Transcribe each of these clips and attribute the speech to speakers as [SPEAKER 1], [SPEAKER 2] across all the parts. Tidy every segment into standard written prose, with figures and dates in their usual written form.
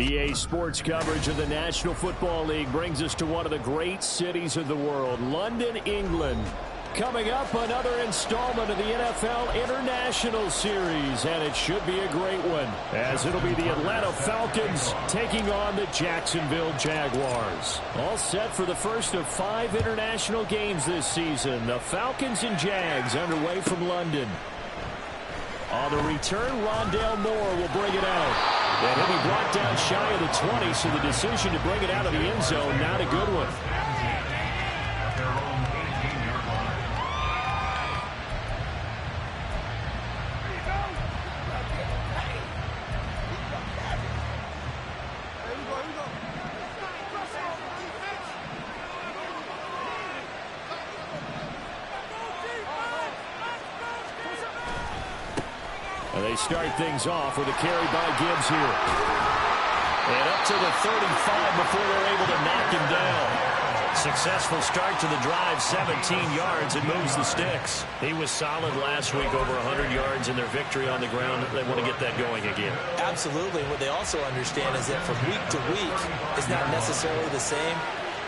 [SPEAKER 1] EA Sports coverage of the National Football League brings us to one of the great cities of the world, London, England. Coming up, another installment of the NFL International Series, and it should be a great one, as it'll be the Atlanta Falcons taking on the Jacksonville Jaguars. All set for the first of 5 international games this season. The Falcons and Jags underway from London. On the return, Rondale Moore will bring it out. And he'll be brought down shy of the 20, so the decision to bring it out of the end zone, not a good one. They start things off with a carry by Gibbs here. And up to the 35 before they're able to knock him down. Successful start to the drive, 17 yards, and moves the sticks. He was solid last week, over 100 yards in their victory on the ground. They want to get that going again.
[SPEAKER 2] Absolutely. What they also understand is that from week to week, it's not necessarily the same,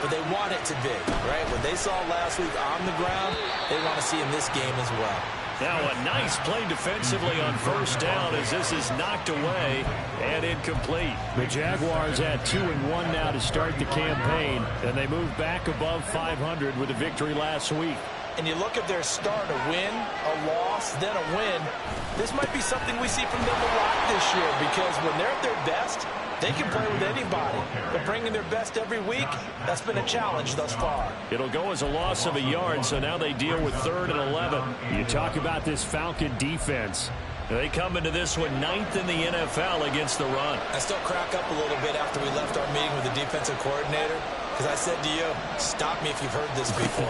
[SPEAKER 2] but they want it to be, right? What they saw last week on the ground, they want to see in this game as well.
[SPEAKER 1] Now a nice play defensively on first down as this is knocked away and incomplete. The Jaguars had 2-1 now to start the campaign, and they moved back above 500 with a victory last week.
[SPEAKER 2] And you look at their start, a win, a loss, then a win. This might be something we see from them a lot this year, because when they're at their best, they can play with anybody. But bringing their best every week, that's been a challenge thus far.
[SPEAKER 1] It'll go as a loss of a yard, so now they deal with 3rd and 11. You talk about this Falcon defense. They come into this one 9th in the NFL against the run.
[SPEAKER 2] I still crack up a little bit after we left our meeting with the defensive coordinator, because I said to you, stop me if you've heard this before.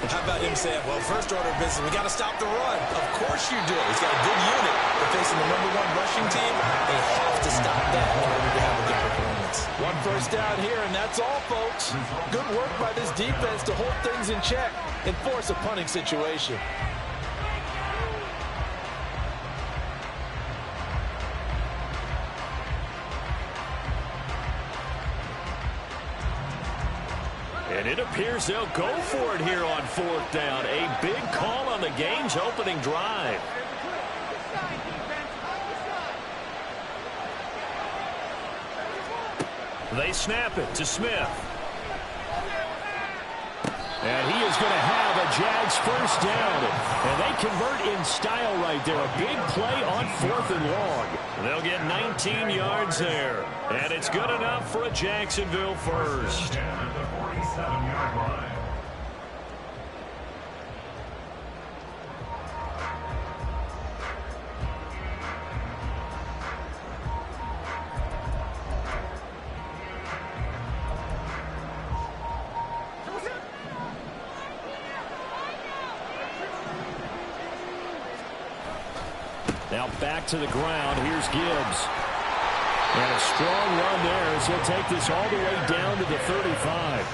[SPEAKER 2] How about him saying, well, first order of business, we got to stop the run. Of course you do. He's got a good unit. They're facing the #1 rushing team. They have to stop that in order to have a good performance. 1 first down here, and that's all, folks. Good work by this defense to hold things in check and force a punting situation.
[SPEAKER 1] And it appears they'll go for it here on 4th down. A big call on the game's opening drive. They snap it to Smith. And he is going to have a Jags first down. And they convert in style right there. A big play on 4th and long. They'll get 19 yards there. And it's good enough for a Jacksonville first. Now back to the ground. Here's Gibbs. And a strong run there as he'll take this all the way down to the 35.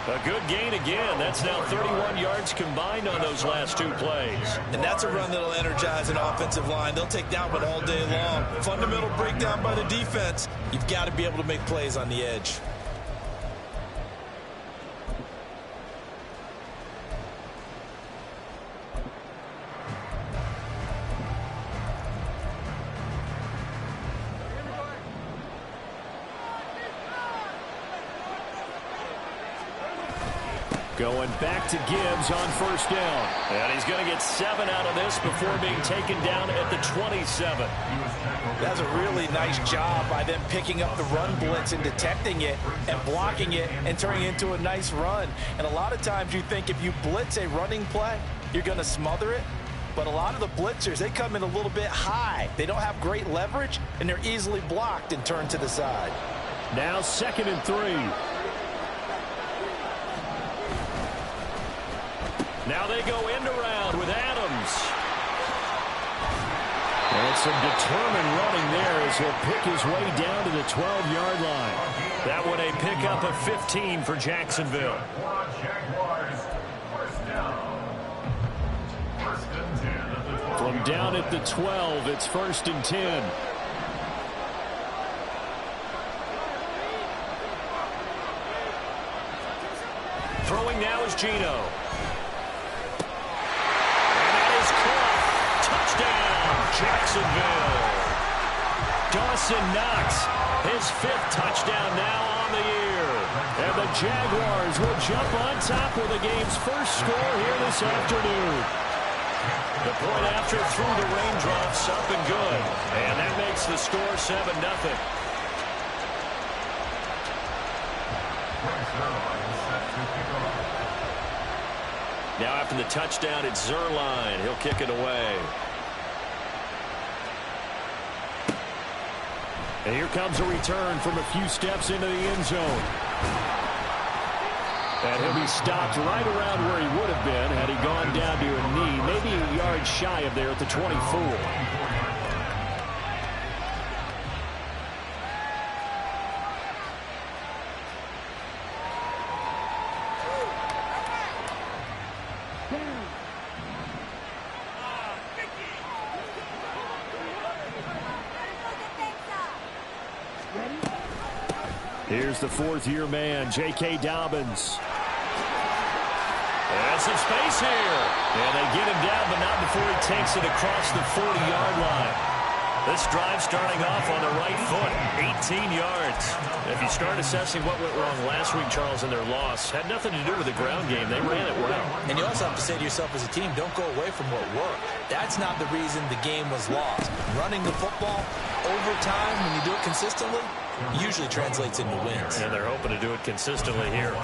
[SPEAKER 1] A good gain again. That's now 31 yards combined on those last 2 plays.
[SPEAKER 2] And that's a run that'll energize an offensive line. They'll take that one all day long. Fundamental breakdown by the defense. You've got to be able to make plays on the edge.
[SPEAKER 1] Going back to Gibbs on first down. And he's going to get 7 out of this before being taken down at the 27.
[SPEAKER 2] That's a really nice job by them picking up the run blitz and detecting it and blocking it and turning it into a nice run. And a lot of times you think if you blitz a running play, you're going to smother it. But a lot of the blitzers, they come in a little bit high. They don't have great leverage, and they're easily blocked and turned to the side.
[SPEAKER 1] Now 2nd and 3. Now they go end around with Adams. And some determined running there as he'll pick his way down to the 12-yard line. That one a pickup of 15 for Jacksonville. From down at the 12, it's 1st and 10. Throwing now is Geno. And that is caught. Touchdown, Jacksonville. Dawson Knox, his 5th touchdown now on the year. And the Jaguars will jump on top with the game's first score here this afternoon. The point after through the raindrops, up and good. And that makes the score 7-0. Now after the touchdown, it's Zerline. He'll kick it away. And here comes a return from a few steps into the end zone. And he'll be stopped right around where he would have been had he gone down to a knee, maybe a yard shy of there at the 24. Here's the 4th-year man, J.K. Dobbins. And some space here. And they get him down, but not before he takes it across the 40-yard line. This drive starting off on the right foot, 18 yards. If you start assessing what went wrong last week, Charles, in their loss, had nothing to do with the ground game. They ran it well.
[SPEAKER 2] And you also have to say to yourself as a team, don't go away from what worked. That's not the reason the game was lost. Running the football over time, when you do it consistently, usually translates into wins.
[SPEAKER 1] And they're hoping to do it consistently here.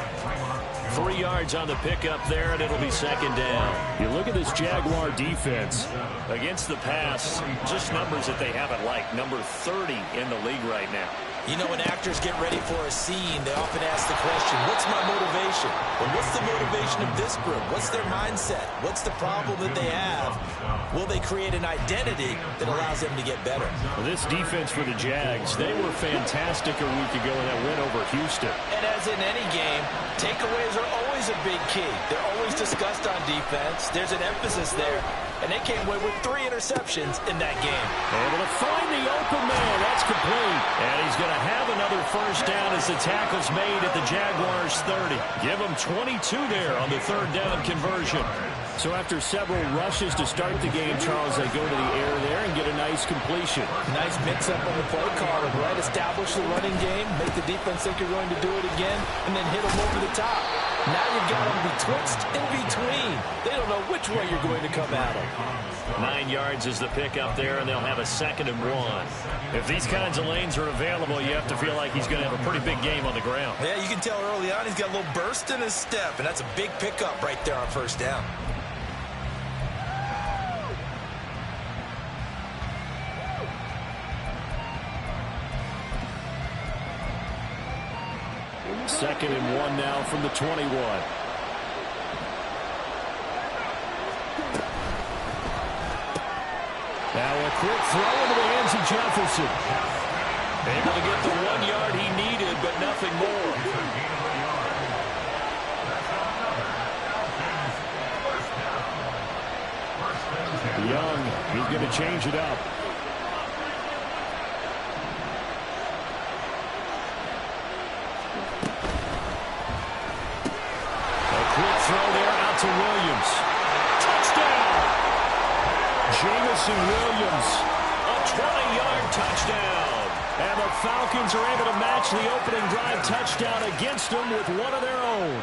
[SPEAKER 1] 3 yards on the pickup there, and it'll be 2nd down. You look at this Jaguar defense. Against the pass, just numbers that they haven't liked. Number 30 in the league right now.
[SPEAKER 2] You know, when actors get ready for a scene, they often ask the question, what's my motivation? Or what's the motivation of this group? What's their mindset? What's the problem that they have? Will they create an identity that allows them to get better?
[SPEAKER 1] Well, this defense for the Jags, they were fantastic a week ago in that win over Houston.
[SPEAKER 2] And as in any game, takeaways are always a big key. They're always discussed on defense. There's an emphasis there. And they came away with 3 interceptions in that game.
[SPEAKER 1] Able to find the open man. That's complete. And he's going to have another first down as the tackle's made at the Jaguars' 30. Give them 22 there on the 3rd down conversion. So after several rushes to start the game, Charles, they go to the air there and get a nice completion.
[SPEAKER 2] Nice mix-up on the play calling, right? Establish the running game, make the defense think you're going to do it again, and then hit them over the top. Now you've got them betwixt in between. They don't know which way you're going to come at them.
[SPEAKER 1] 9 yards is the pickup there, and they'll have a 2nd and 1. If these kinds of lanes are available, you have to feel like he's going to have a pretty big game on the ground.
[SPEAKER 2] Yeah, you can tell early on he's got a little burst in his step, and that's a big pickup right there on 1st down.
[SPEAKER 1] Second and 1 now from the 21. Now a quick throw into the hands of Jefferson. Able to get the 1 yard he needed, but nothing more. Young, he's going to change it up. Throw there out to Williams. Touchdown! Jamison Williams, a 20-yard touchdown. And the Falcons are able to match the opening drive touchdown against them with one of their own.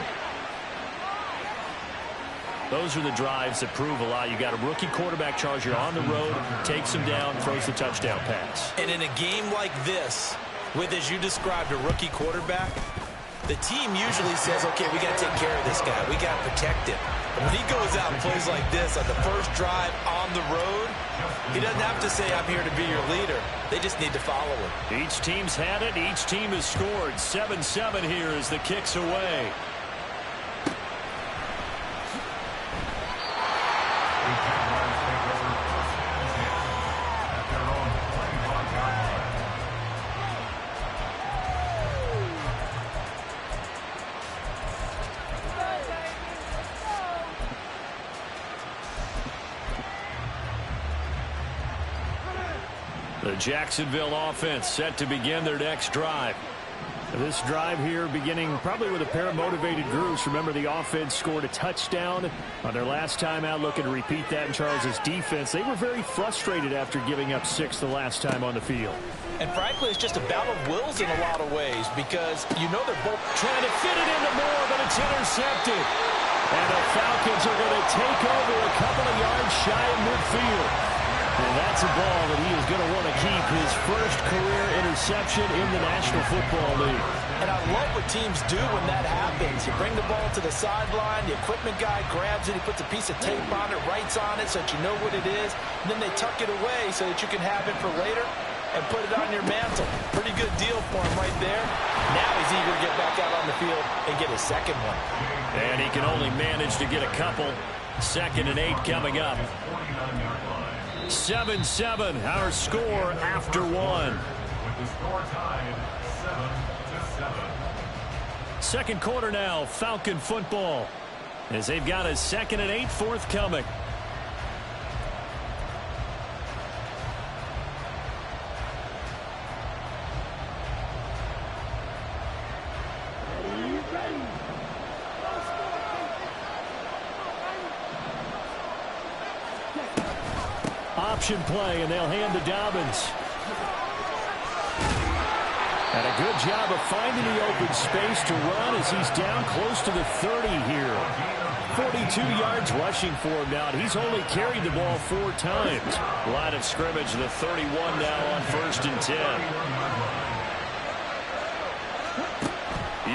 [SPEAKER 1] Those are the drives that prove a lot. You got a rookie quarterback, Charles. You're on the road, takes him down, throws the touchdown pass.
[SPEAKER 2] And in a game like this, with, as you described, a rookie quarterback, the team usually says, okay, we got to take care of this guy. We got to protect him. And when he goes out and plays like this on the first drive on the road, he doesn't have to say, I'm here to be your leader. They just need to follow him.
[SPEAKER 1] Each team's had it. Each team has scored. 7-7 here as the kick's away. The Jacksonville offense set to begin their next drive. This drive here beginning probably with a pair of motivated groups. Remember, the offense scored a touchdown on their last time out, looking to repeat that in Charles's defense. They were very frustrated after giving up 6 the last time on the field.
[SPEAKER 2] And frankly, it's just a battle of wills in a lot of ways because you know they're both
[SPEAKER 1] trying to fit it into Moore, but it's intercepted. And the Falcons are going to take over a couple of yards shy of midfield. And that's a ball that he is going to want to keep, his first career interception in the National Football League.
[SPEAKER 2] And I love what teams do when that happens. You bring the ball to the sideline, the equipment guy grabs it, he puts a piece of tape on it, writes on it so that you know what it is, and then they tuck it away so that you can have it for later and put it on your mantle. Pretty good deal for him right there. Now he's eager to get back out on the field and get his second one.
[SPEAKER 1] And he can only manage to get a couple. 2nd and 8 coming up. 7-7, our score after 1.
[SPEAKER 3] With the score tied 7-7.
[SPEAKER 1] Second quarter now, Falcon football, as they've got a 2nd and 8 forthcoming. Option play, and they'll hand to Dobbins. And a good job of finding the open space to run as he's down close to the 30 here. 42 yards rushing for him now. He's only carried the ball 4 times. Line of scrimmage, the 31 now on 1st and 10.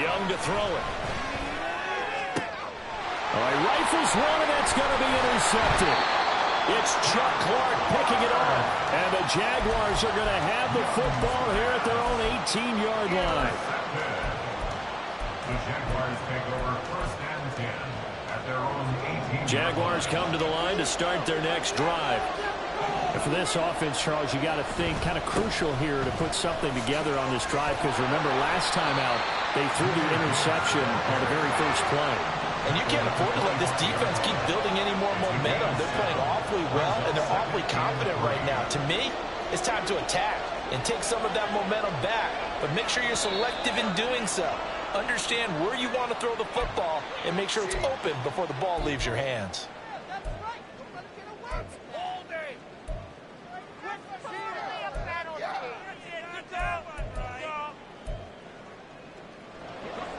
[SPEAKER 1] Young to throw it. All right, rifles one, and that's going to be intercepted. It's Chuck Clark picking it up. And the Jaguars are going to have the football here at their own 18-yard line.
[SPEAKER 3] The Jaguars take over 1st and 10 at their own 18.
[SPEAKER 1] Jaguars come to the line to start their next drive. And for this offense, Charles, you got to think kind of crucial here to put something together on this drive because remember last time out they threw the interception on the very first play.
[SPEAKER 2] And you can't afford to let this defense keep building any more momentum. They're playing awfully well, and they're awfully confident right now. To me, it's time to attack and take some of that momentum back. But make sure you're selective in doing so. Understand where you want to throw the football and make sure it's open before the ball leaves your hands.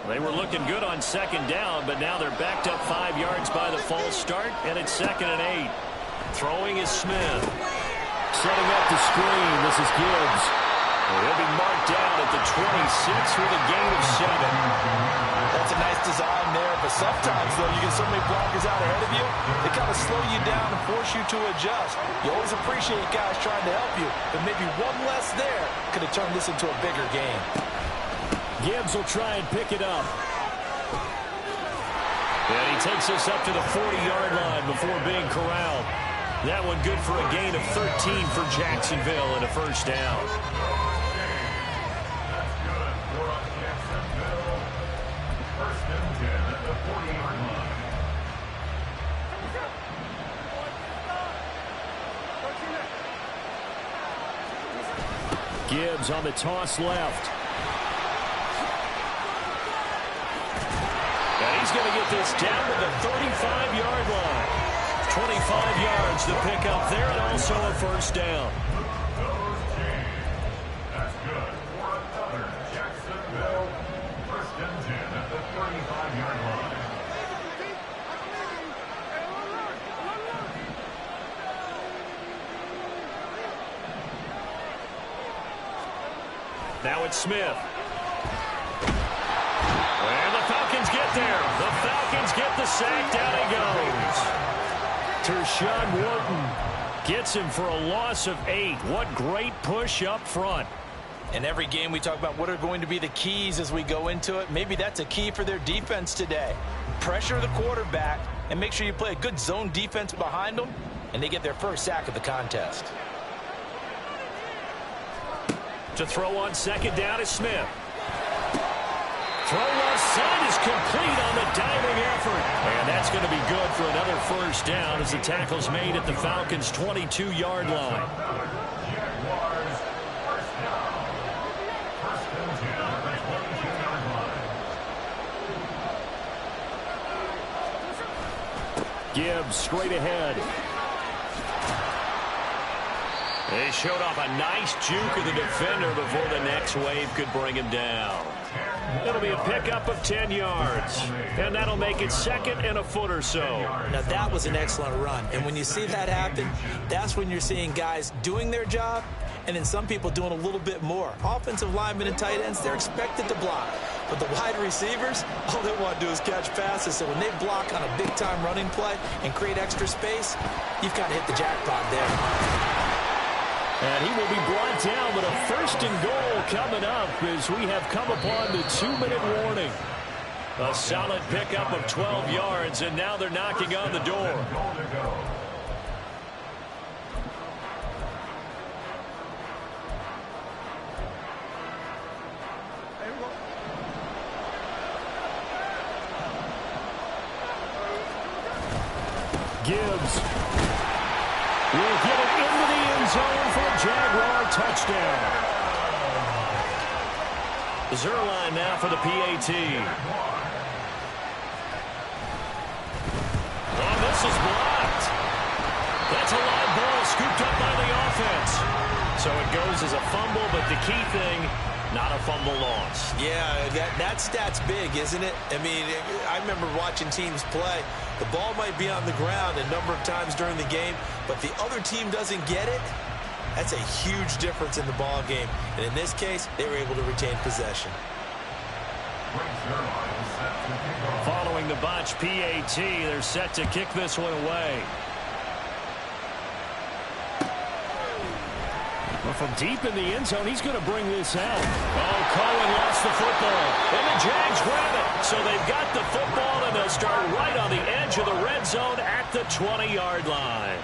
[SPEAKER 1] They were looking good on 2nd down, but now they're backed up 5 yards by the false start, and it's 2nd and 8. Throwing is Smith. Setting up the screen, this is Gibbs. He'll be marked down at the 26 with a gain of 7.
[SPEAKER 2] That's a nice design there, but sometimes, though, you get so many blockers out ahead of you, they kind of slow you down and force you to adjust. You always appreciate guys trying to help you, but maybe one less there could have turned this into a bigger game.
[SPEAKER 1] Gibbs will try and pick it up. And he takes us up to the 40-yard line before being corralled. That one good for a gain of 13 for Jacksonville and a 1st down.
[SPEAKER 3] That's good for Jacksonville. 1st and 10 at the 40-yard line.
[SPEAKER 1] Gibbs on the toss left. And he's going to get this down to the 35-yard line. 25 yards to pick up there and also a 1st down.
[SPEAKER 3] That's good for another Jacksonville. 1st and 10 at the 35-yard line.
[SPEAKER 1] Now it's Smith. And the Falcons get there. The Falcons get the sack. Down he goes. Tershawn Wharton gets him for a loss of 8. What great push up front.
[SPEAKER 2] In every game we talk about what are going to be the keys as we go into it. Maybe that's a key for their defense today. Pressure the quarterback and make sure you play a good zone defense behind them, and they get their first sack of the contest.
[SPEAKER 1] To throw on 2nd down is Smith. Throw left side is complete on the diving effort. And that's going to be good for another 1st down as the tackle's made at the Falcons' 22-yard line.
[SPEAKER 3] Jaguars, 1st down. 1st and 10 at the 22.
[SPEAKER 1] Gibbs straight ahead. They showed off a nice juke of the defender before the next wave could bring him down. It'll be a pickup of 10 yards, and that'll make it 2nd and a foot or so.
[SPEAKER 2] Now, that was an excellent run, and when you see that happen, that's when you're seeing guys doing their job and then some people doing a little bit more. Offensive linemen and tight ends, they're expected to block. But the wide receivers, all they want to do is catch passes. So when they block on a big-time running play and create extra space, you've got to hit the jackpot there.
[SPEAKER 1] And he will be brought down, but a 1st and goal coming up as we have come upon the 2-minute warning. A solid pickup of 12 yards, and now they're knocking on the door. Gibbs will get it into the end zone for a Jaguar touchdown. Zerline now for the PAT. And this is blocked. That's a live ball scooped up by the offense. So it goes as a fumble, but the key thing, not a fumble loss.
[SPEAKER 2] Yeah, that stat's big, isn't it? I mean, I remember watching teams play. The ball might be on the ground a number of times during the game, but the other team doesn't get it. That's a huge difference in the ball game. And in this case, they were able to retain possession.
[SPEAKER 1] Following the botch PAT, they're set to kick this one away. Well, from deep in the end zone, he's going to bring this out. Oh, Cohen lost the football. And the Jags grab it. So they've got the football, and they'll start right on the edge of the red zone at the 20-yard line.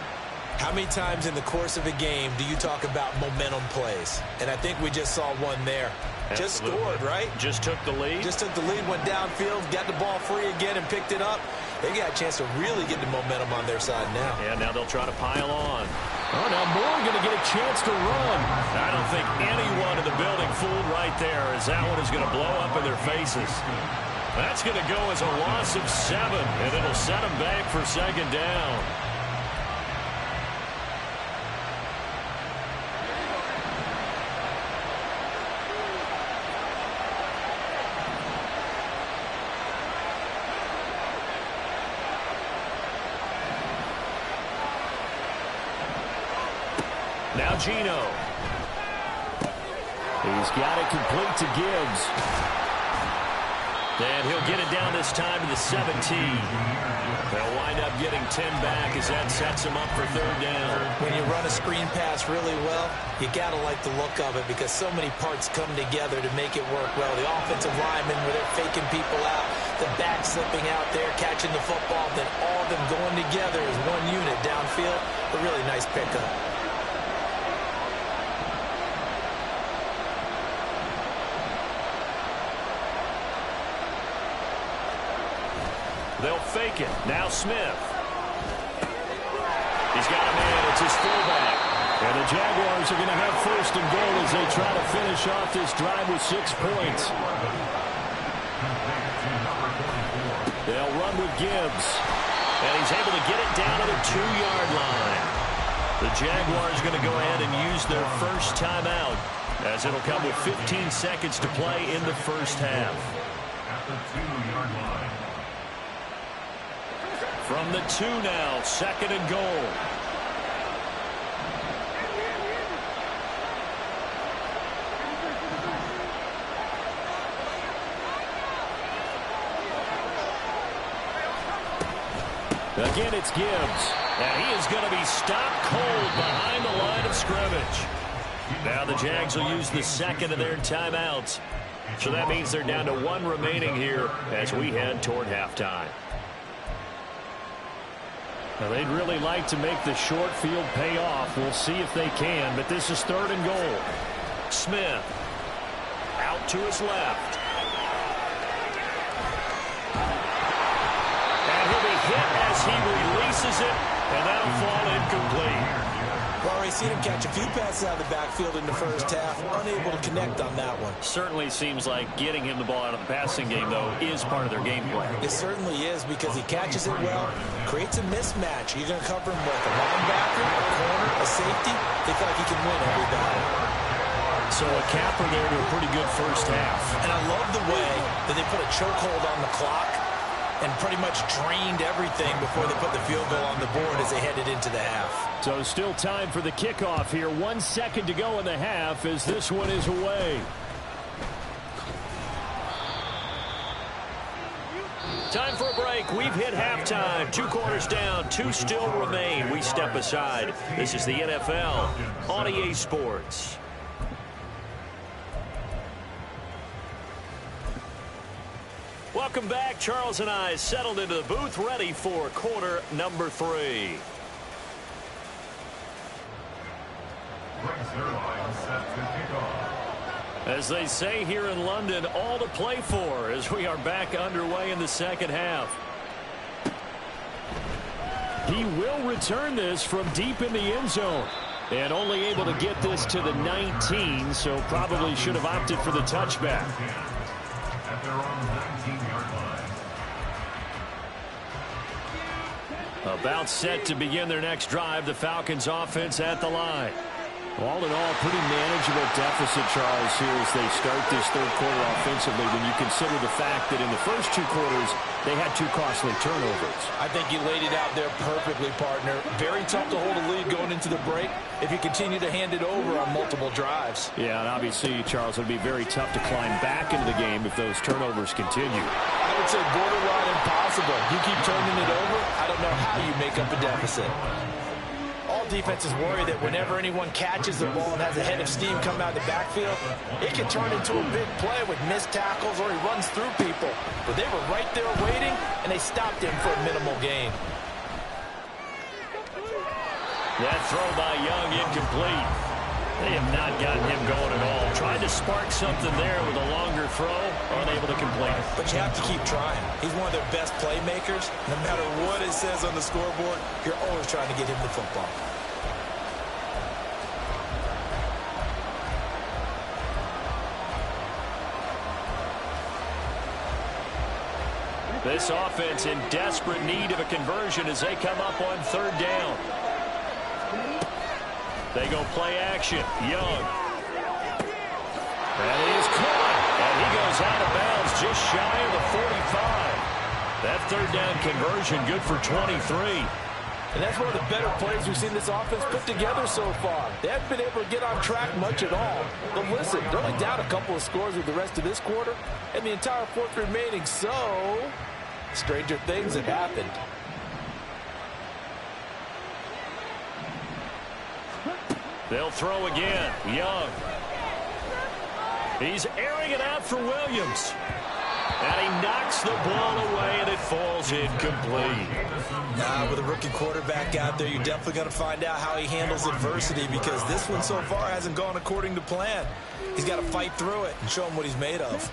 [SPEAKER 2] How many times in the course of a game do you talk about momentum plays? And I think we just saw one there.
[SPEAKER 1] Absolutely.
[SPEAKER 2] Just scored, right?
[SPEAKER 1] Just took the lead.
[SPEAKER 2] Just took the lead, went downfield, got the ball free again and picked it up. They got a chance to really get the momentum on their side now.
[SPEAKER 1] Yeah, now they'll try to pile on. Oh, now Moore going to get a chance to run. I don't think anyone in the building fooled right there, as that one is going to blow up in their faces. That's going to go as a loss of 7, and it'll set them back for 2nd down. Now Gino. He's got it complete to Gibbs. And he'll get it down this time to the 17. They'll wind up getting 10 back as that sets him up for 3rd down.
[SPEAKER 2] When you run a screen pass really well, you got to like the look of it because so many parts come together to make it work well. The offensive linemen, where they're faking people out, the back slipping out there, catching the football, then all of them going together as one unit downfield. A really nice pickup.
[SPEAKER 1] They'll fake it. Now Smith. He's got a man. It's his fullback. And the Jaguars are going to have 1st and goal as they try to finish off this drive with 6 points. They'll run with Gibbs. And he's able to get it down to the 2-yard line. The Jaguars are going to go ahead and use their first timeout, as it'll come with 15 seconds to play in the first half.
[SPEAKER 3] At the 2-yard line.
[SPEAKER 1] From the 2 now, 2nd and goal. Again, it's Gibbs. And he is going to be stopped cold behind the line of scrimmage. Now the Jags will use the 2nd of their timeouts. So that means they're down to 1 remaining here as we head toward halftime. Now, they'd really like to make the short field pay off. We'll see if they can, but this is 3rd and goal. Smith out to his left. And he'll be hit as he releases it, and that'll fall incomplete.
[SPEAKER 2] Well, already seen him catch a few passes out of the backfield in the first half, unable to connect on that one.
[SPEAKER 1] Certainly seems like getting him the ball out of the passing game, though, is part of their game plan.
[SPEAKER 2] It certainly is, because he catches it well, creates a mismatch. You're going to cover him with a linebacker, a corner, a safety. They feel like he can win every battle.
[SPEAKER 1] So a capper there to a pretty good first half.
[SPEAKER 2] And I love the way that they put a chokehold on the clock and pretty much drained everything before they put the field goal on the board as they headed into the half.
[SPEAKER 1] So still time for the kickoff here. 1 second to go in the half as this one is away. Time for a break. We've hit halftime. 2 quarters down. 2 still remain. We step aside. This is the NFL on EA Sports. Welcome back. Charles and I settled into the booth, ready for quarter number 3. As they say here in London, all to play for as we are back underway in the second half. He will return this from deep in the end zone. And only able to get this to the 19, so probably should have opted for the touchback.
[SPEAKER 3] At their own 19-yard line.
[SPEAKER 1] About set to begin their next drive, the Falcons offense at the line. All in all, pretty manageable deficit, Charles, here as they start this third quarter offensively when you consider the fact that in the first 2 quarters, they had 2 costly turnovers.
[SPEAKER 2] I think you laid it out there perfectly, partner. Very tough to hold a lead going into the break if you continue to hand it over on multiple drives.
[SPEAKER 1] Yeah, and obviously, Charles, it would be very tough to climb back into the game if those turnovers continue.
[SPEAKER 2] I would say borderline impossible. You keep turning it over, I don't know how you make up a deficit. All defenses worry that whenever anyone catches the ball and has a head of steam come out of the backfield, it can turn into a big play with missed tackles or he runs through people. But they were right there waiting, and they stopped him for a minimal gain.
[SPEAKER 1] That throw by Young incomplete. They have not gotten him going at all. Tried to spark something there with a longer throw, unable to complete it.
[SPEAKER 2] But you have to keep trying. He's one of their best playmakers. No matter what it says on the scoreboard, you're always trying to get him the football.
[SPEAKER 1] This offense in desperate need of a conversion as they come up on 3rd down. They go play action. Young. That is caught. And he goes out of bounds just shy of the 45. That 3rd down conversion good for 23.
[SPEAKER 2] And that's one of the better plays we've seen this offense put together so far. They haven't been able to get on track much at all. But listen, they're only down a couple of scores with the rest of this quarter and the entire 4th remaining. So, stranger things have happened.
[SPEAKER 1] They'll throw again. Young. He's airing it out for Williams. And he knocks the ball away, and it falls incomplete.
[SPEAKER 2] With a rookie quarterback out there, you're definitely going to find out how he handles adversity because this one so far hasn't gone according to plan. He's got to fight through it and show him what he's made of.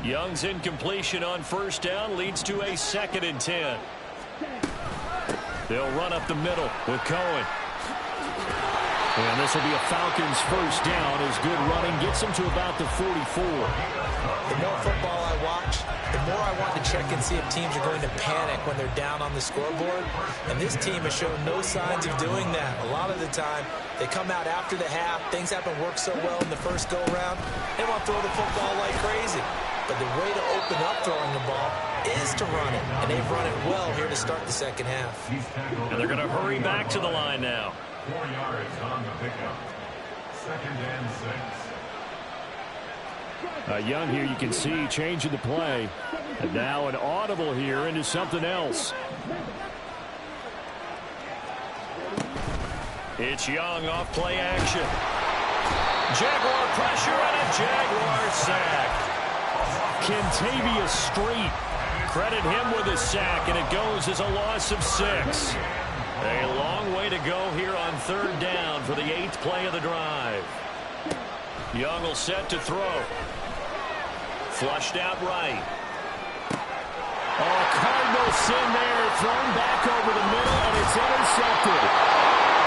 [SPEAKER 1] Young's incompletion on 1st down leads to a 2nd and 10. They'll run up the middle with Cohen. And this will be a Falcons 1st down as good running gets them to about the 44.
[SPEAKER 2] The more football I watch, the more I want to check and see if teams are going to panic when they're down on the scoreboard. And this team has shown no signs of doing that. A lot of the time, they come out after the half. Things haven't worked so well in the first go-around. They want to throw the football like crazy. But the way to open up throwing the ball is to run it. And they've run it well here to start the second half.
[SPEAKER 1] And they're going to hurry back to the line now.
[SPEAKER 3] 4 yards on the pickup. 2nd and 6.
[SPEAKER 1] Young here, you can see changing the play. And now an audible here into something else. It's Young off play action. Jaguar pressure and a Jaguar sack. Kentavious Street. Credit him with a sack, and it goes as a loss of 6. A long way to go here on 3rd down for the 8th play of the drive. Young will set to throw. Flushed out right. Oh, Cardinals in there, thrown back over the middle, and it's intercepted.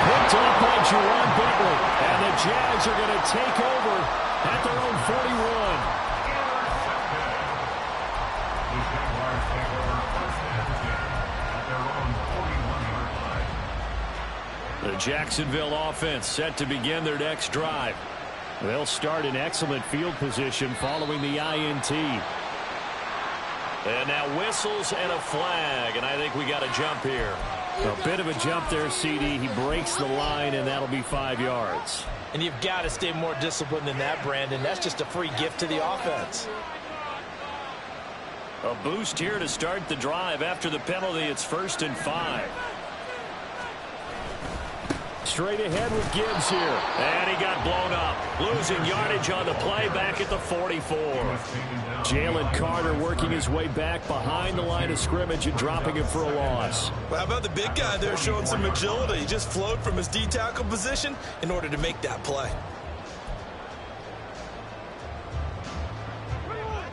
[SPEAKER 1] Picked up by Juwan Bentley. And the Jags are going to take over at their own 41. The Jacksonville offense set to begin their next drive. They'll start in excellent field position following the INT. And now whistles and a flag, and I think we got a jump here. A bit of a jump there, CD. He breaks the line, and that'll be 5 yards.
[SPEAKER 2] And you've got to stay more disciplined than that, Brandon. That's just a free gift to the offense.
[SPEAKER 1] A boost here to start the drive. After the penalty, it's 1st and 5. Straight ahead with Gibbs here. And he got blown up. Losing yardage on the play back at the 44. Jalen Carter working his way back behind the line of scrimmage and dropping him for a loss.
[SPEAKER 2] Well, how about the big guy there showing some agility? He just flowed from his D-tackle position in order to make that play.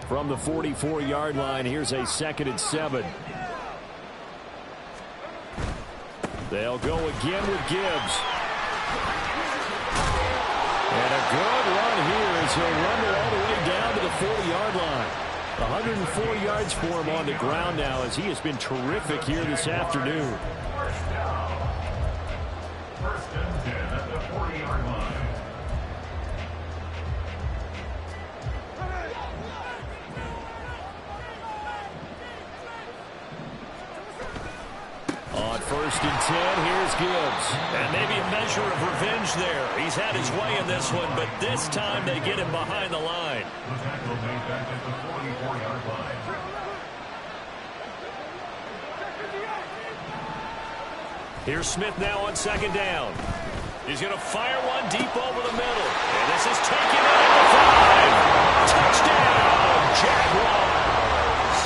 [SPEAKER 1] From the 44-yard line, here's a 2nd and 7. They'll go again with Gibbs. And a good run here as he'll run it all the way down to the 40-yard line. 104 yards for him on the ground now as he has been terrific here this afternoon.
[SPEAKER 3] First and 10 at the 40-yard line.
[SPEAKER 1] On 1st and 10, here's Gibbs.
[SPEAKER 2] And maybe a measure of revenge there. He's had his way in this one, but this time they get him behind the line.
[SPEAKER 3] The tackle made back at the 44-yard line.
[SPEAKER 1] Here's Smith now on 2nd down. He's going to fire one deep over the middle. And this is taken in at the 5. Touchdown, Jaguars.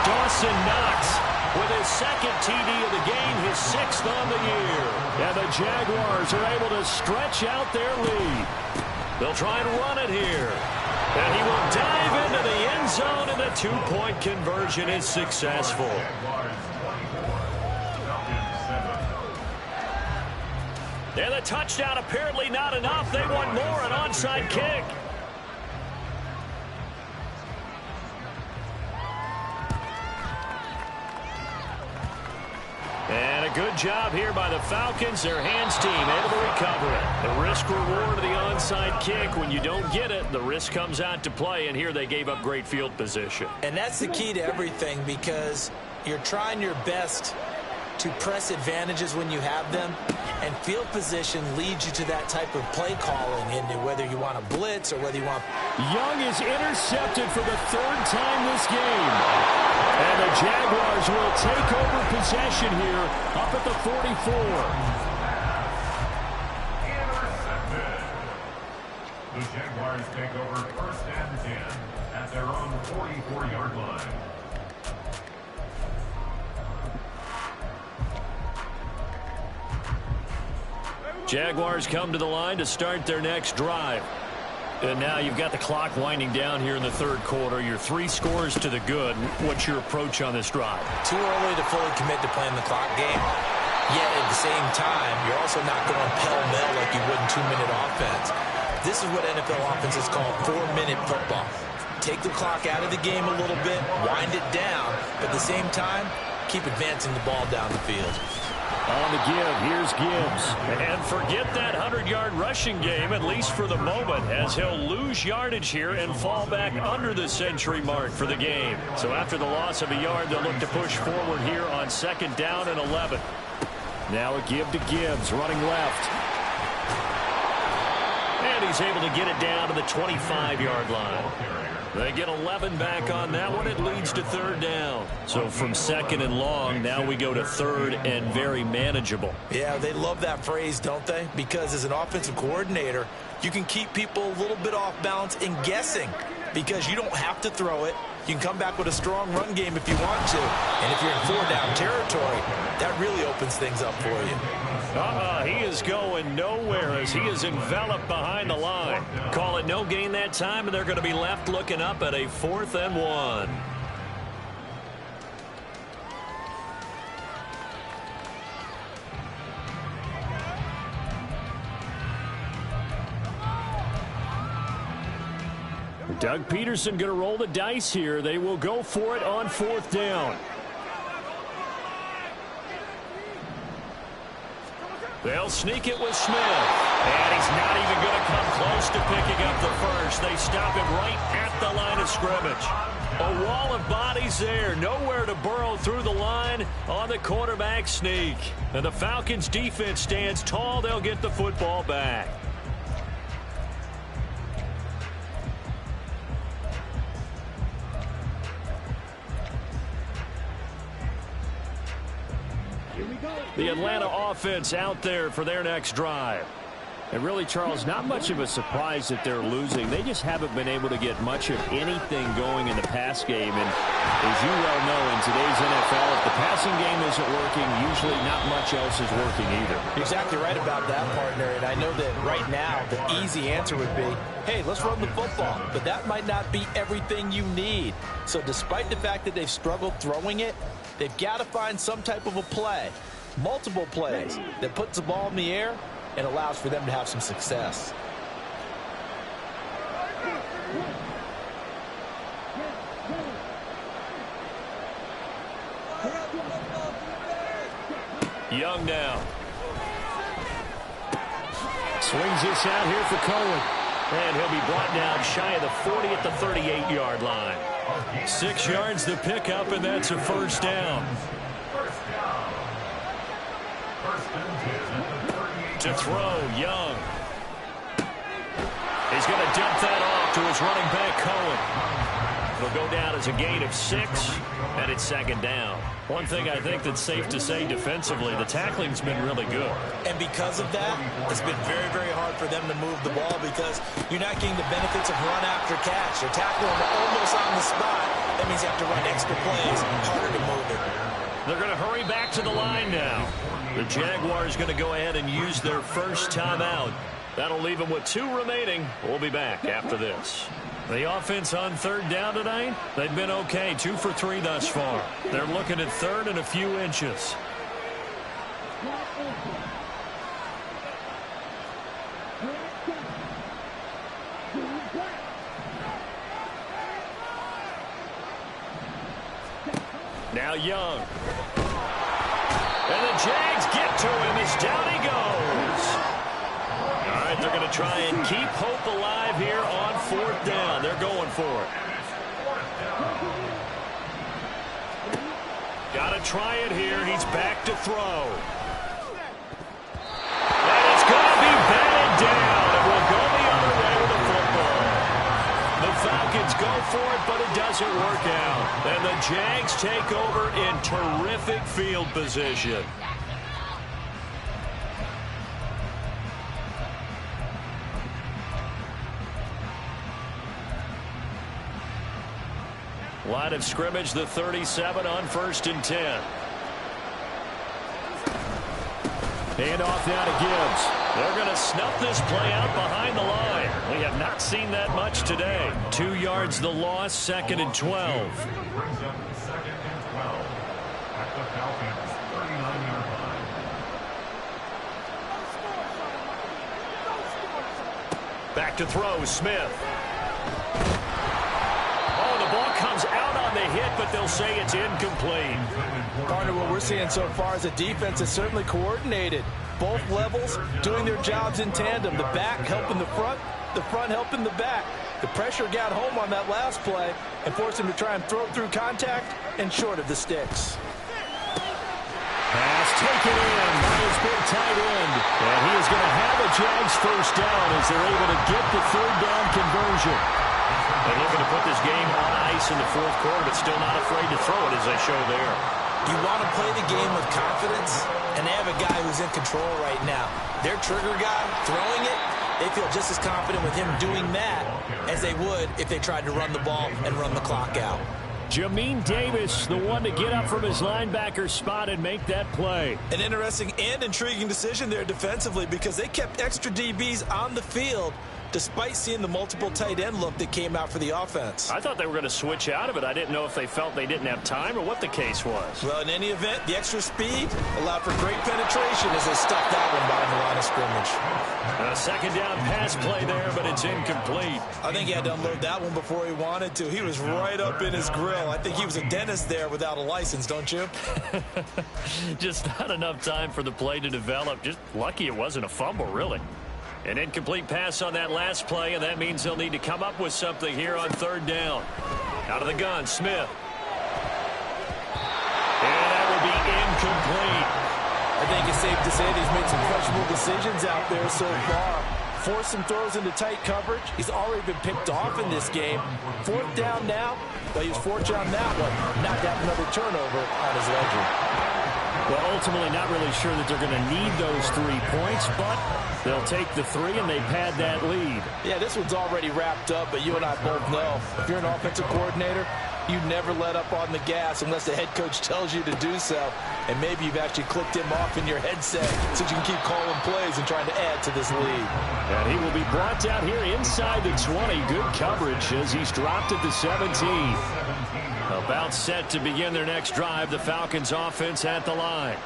[SPEAKER 1] Dawson Knox with his 2nd TD of the game, his 6th on the year. And the Jaguars are able to stretch out their lead. They'll try and run it here. And he will dive into the end zone, and the 2-point conversion is successful. And the touchdown apparently not enough. They want more, an onside kick. And a good job here by the Falcons. Their hands team able to recover it. The risk reward of the onside kick. When you don't get it, the risk comes out to play. And here they gave up great field position.
[SPEAKER 2] And that's the key to everything, because you're trying your best to press advantages when you have them. And field position leads you to that type of play calling, into whether you want to blitz or whether you want.
[SPEAKER 1] Young is intercepted for the 3rd time this game. And the Jaguars will take over possession here up at the 44.
[SPEAKER 3] Intercepted. The Jaguars take over 1st and 10 at their own 44-yard line.
[SPEAKER 1] Jaguars come to the line to start their next drive. And now you've got the clock winding down here in the 3rd quarter. You're 3 scores to the good. What's your approach on this drive?
[SPEAKER 2] Too early to fully commit to playing the clock game. Yet at the same time, you're also not going pell-mell like you would in 2-minute offense. This is what NFL offenses call 4-minute football. Take the clock out of the game a little bit, wind it down, but at the same time, keep advancing the ball down the field.
[SPEAKER 1] On the give, here's Gibbs. And forget that 100-yard rushing game, at least for the moment, as he'll lose yardage here and fall back under the century mark for the game. So after the loss of a yard, they'll look to push forward here on 2nd down and 11. Now a give to Gibbs, running left. And he's able to get it down to the 25-yard line. They get 11 back on that one. It leads to 3rd down. So from 2nd and long, now we go to 3rd and very manageable.
[SPEAKER 2] Yeah, they love that phrase, don't they? Because as an offensive coordinator, you can keep people a little bit off balance and guessing, because you don't have to throw it. You can come back with a strong run game if you want to. And if you're in 4-down territory, that really opens things up for you.
[SPEAKER 1] He is going nowhere as he is enveloped behind the line. Call it no gain that time, and they're going to be left looking up at a 4th and 1. Doug Peterson going to roll the dice here. They will go for it on 4th down. They'll sneak it with Smith. And he's not even going to come close to picking up the first. They stop him right at the line of scrimmage. A wall of bodies there. Nowhere to burrow through the line on the quarterback sneak. And the Falcons defense stands tall. They'll get the football back. The Atlanta offense out there for their next drive. And really, Charles, not much of a surprise that they're losing. They just haven't been able to get much of anything going in the pass game. And as you well know, in today's NFL, if the passing game isn't working, usually not much else is working either.
[SPEAKER 2] You're exactly right about that, partner. And I know that right now the easy answer would be, hey, let's run the football. But that might not be everything you need. So despite the fact that they've struggled throwing it, they've got to find some type of a play, multiple plays, that puts the ball in the air and allows for them to have some success.
[SPEAKER 1] Young now. Swings this out here for Cohen. And he'll be brought down shy of the 40 at the 38-yard line. 6 yards the pickup, and that's a first down. To throw, Young. He's going to dump that off to his running back, Cohen. It'll go down as a gain of 6, and it's 2nd down. One thing I think that's safe to say defensively, the tackling's been really good.
[SPEAKER 2] And because of that, it's been very, very hard for them to move the ball because you're not getting the benefits of run after catch. You're tackling them almost on the spot. That means you have to run extra plays, harder to move it.
[SPEAKER 1] They're going to hurry back to the line now. The Jaguars going to go ahead and use their first timeout. That'll leave them with 2 remaining. We'll be back after this. The offense on 3rd down tonight, they've been okay. 2 for 3 thus far. They're looking at 3rd and a few inches. Now Young. And the Jags get to him as down he goes. All right, they're going to try and keep hope alive here on 4th down. They're going for it. Got to try it here. He's back to throw. And it's going to be batted down. And we'll go the other way with the football. The Falcons go for it, but it doesn't work out. And the Jags take over in terrific field position. Line of scrimmage, the 37 on 1st and 10. Hand off now to Gibbs. They're going to snuff this play out behind the line. We have not seen that much today. 2 yards the loss, 2nd and 12.
[SPEAKER 3] Brings up 2nd and 12 at the Falcons' 39-yard line.
[SPEAKER 1] Back to throw, Smith. Oh, the ball comes out on the hit, but they'll say it's incomplete.
[SPEAKER 2] Partner, what we're seeing so far is a defense that's certainly coordinated. Both levels doing their jobs in tandem. The back helping the front helping the back. The pressure got home on that last play and forced him to try and throw through contact and short of the sticks.
[SPEAKER 1] Pass taken in by his big tight end. And he is going to have a Jags first down as they're able to get the 3rd down conversion. They're looking to put this game on ice in the 4th quarter, but still not afraid to throw it as they show there.
[SPEAKER 2] You want to play the game with confidence, and they have a guy who's in control right now. Their trigger guy throwing it, they feel just as confident with him doing that as they would if they tried to run the ball and run the clock out.
[SPEAKER 1] Jamin Davis, the one to get up from his linebacker spot and make that play.
[SPEAKER 2] An interesting and intriguing decision there defensively because they kept extra DBs on the field despite seeing the multiple tight end look that came out for the offense.
[SPEAKER 1] I thought they were going to switch out of it. I didn't know if they felt they didn't have time or what the case was.
[SPEAKER 2] Well, in any event, the extra speed allowed for great penetration as they stuffed that one behind the line of scrimmage.
[SPEAKER 1] A second down pass play there, but it's incomplete.
[SPEAKER 2] I think he had to unload that one before he wanted to. He was right up in his grill. I think he was a dentist there without a license, don't you?
[SPEAKER 1] Just not enough time for the play to develop. Just lucky it wasn't a fumble, really. An incomplete pass on that last play, and that means they'll need to come up with something here on third down. Out of the gun, Smith. And that will be incomplete.
[SPEAKER 2] I think it's safe to say that he's made some questionable decisions out there so far. Forced some throws into tight coverage. He's already been picked off in this game. Fourth down now, but he was fortunate on that one. Not to have another turnover on his ledger.
[SPEAKER 1] Well, ultimately not really sure that they're going to need those 3 points, but they'll take the 3 and they pad that lead.
[SPEAKER 2] Yeah, this one's already wrapped up, but you and I both know if you're an offensive coordinator, you never let up on the gas unless the head coach tells you to do so. And maybe you've actually clicked him off in your headset so you can keep calling plays and trying to add to this lead.
[SPEAKER 1] And he will be brought down here inside the 20. Good coverage as he's dropped at the 17. About set to begin their next drive. The Falcons offense at the line.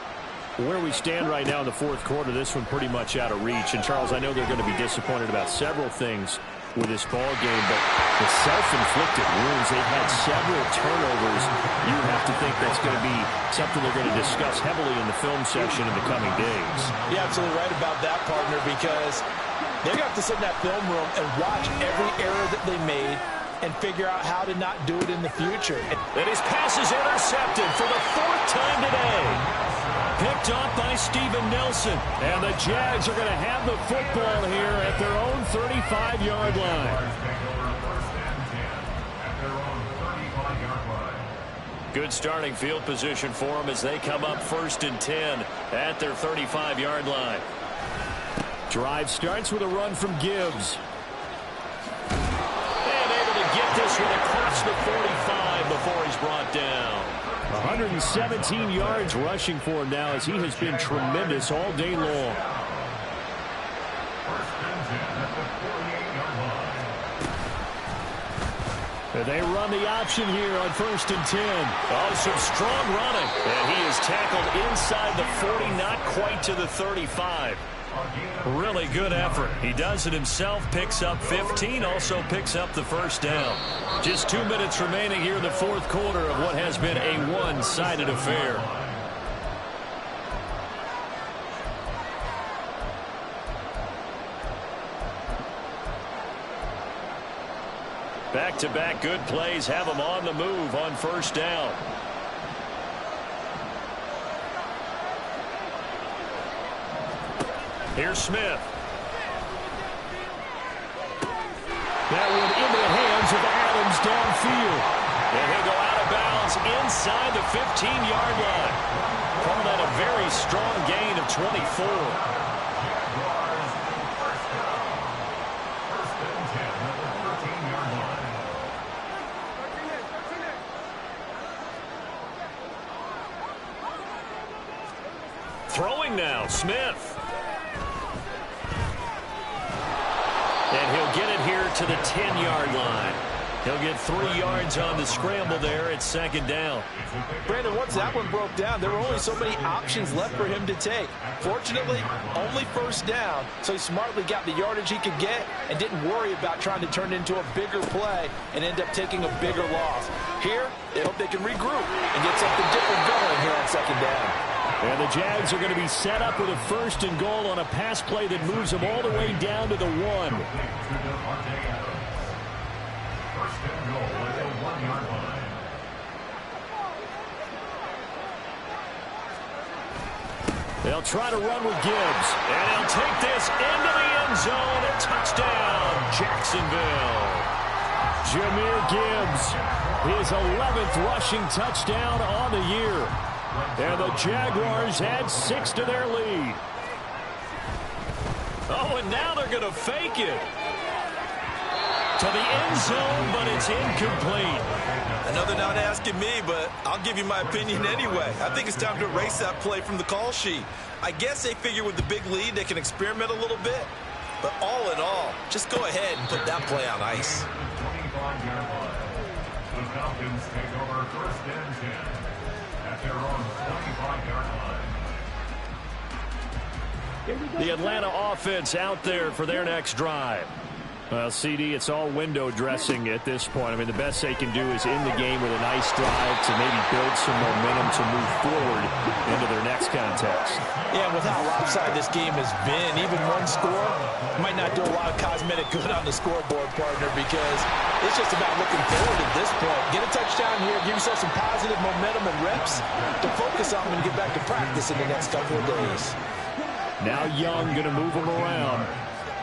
[SPEAKER 1] Where we stand right now in the fourth quarter, this one pretty much out of reach. And, Charles, I know they're going to be disappointed about several things with this ball game, but the self-inflicted wounds, they've had several turnovers. You have to think that's going to be something they're going to discuss heavily in the film section in the coming days.
[SPEAKER 2] You're absolutely right about that, partner, because they're going to have to sit in that film room and watch every error that they made and figure out how to not do it in the future.
[SPEAKER 1] And his pass is intercepted for the 4th time today. Picked off by Steven Nelson. And the Jags are going to have the football here at their own 35-yard line. Good starting field position for them as they come up 1st and 10 at their 35-yard line. Drive starts with a run from Gibbs. And able to get this one across the 45 before he's brought down. 117 yards rushing for him now as he has been tremendous all day long. They run the option here on 1st and 10. Oh, some strong running. And he is tackled inside the 40, not quite to the 35. Really good effort. He does it himself, picks up 15, also picks up the 1st down. Just 2 minutes remaining here in the fourth quarter of what has been a one-sided affair. Back-to-back good plays have him on the move on 1st down. Here's Smith. That one into the hands of Adams downfield. And he'll go out of bounds inside the 15-yard line. Call that a very strong gain of 24. Throwing now, Smith. And he'll get it here to the 10-yard line. He'll get 3 yards on the scramble there at 2nd down.
[SPEAKER 2] Brandon, once that one broke down, there were only so many options left for him to take. Fortunately, only 1st down, so he smartly got the yardage he could get and didn't worry about trying to turn it into a bigger play and end up taking a bigger loss. Here, they hope they can regroup and get something different going here on 2nd down.
[SPEAKER 1] And the Jags are going to be set up with a 1st and goal on a pass play that moves them all the way down to the 1. They'll try to run with Gibbs. And he'll take this into the end zone. A touchdown, Jacksonville. Jahmyr Gibbs, his 11th rushing touchdown on the year. And the Jaguars add 6 to their lead. Oh, and now they're going to fake it. To the end zone, but it's incomplete.
[SPEAKER 2] I know they're not asking me, but I'll give you my opinion anyway. I think it's time to erase that play from the call sheet. I guess they figure with the big lead they can experiment a little bit. But all in all, just go ahead and put that play on ice.
[SPEAKER 3] 25-yard line. The Falcons take over first and 10 at their own 25-yard line.
[SPEAKER 1] The Atlanta offense out there for their next drive. Well, CD, it's all window dressing at this point. I mean, the best they can do is in the game with a nice drive to maybe build some momentum to move forward into their next contest.
[SPEAKER 2] Yeah, with how lopsided this game has been, even one score might not do a lot of cosmetic good on the scoreboard, partner, because it's just about looking forward at this point. Get a touchdown here, give yourself some positive momentum and reps to focus on when you get back to practice in the next couple of days.
[SPEAKER 1] Now Young going to move them around.